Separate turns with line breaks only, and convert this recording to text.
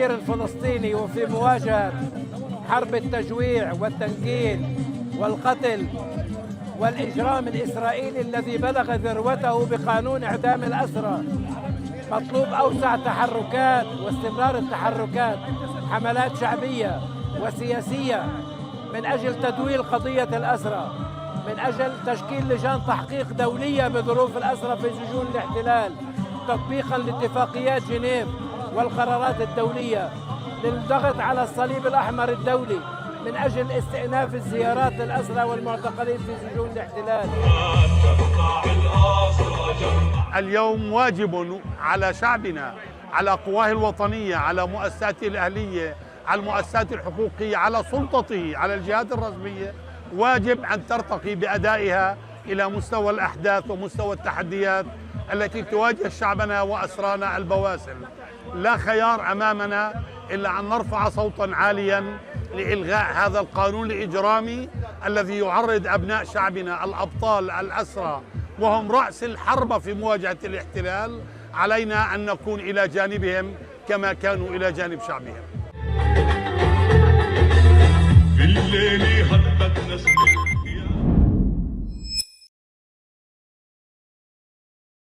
التفكير الفلسطيني وفي مواجهة حرب التجويع والتنكيل والقتل والإجرام الإسرائيلي الذي بلغ ذروته بقانون إعدام الأسرى. مطلوب أوسع تحركات واستمرار التحركات، حملات شعبية وسياسية من أجل تدويل قضية الأسرى، من أجل تشكيل لجان تحقيق دولية بظروف الأسرى في سجون الاحتلال، تطبيقا لاتفاقيات جنيف والقرارات الدولية، للضغط على الصليب الأحمر الدولي من أجل استئناف الزيارات للأسرى والمعتقلين في سجون الاحتلال.
اليوم واجب على شعبنا، على قواه الوطنية، على مؤسساته الأهلية، على المؤسسات الحقوقية، على سلطته، على الجهات الرسمية، واجب أن ترتقي بأدائها إلى مستوى الأحداث ومستوى التحديات التي تواجه شعبنا وأسرانا البواسل. لا خيار أمامنا إلا أن نرفع صوتا عاليا لإلغاء هذا القانون الإجرامي الذي يعرض أبناء شعبنا الأبطال الأسرى وهم رأس الحرب في مواجهة الاحتلال. علينا أن نكون إلى جانبهم كما كانوا إلى جانب شعبهم.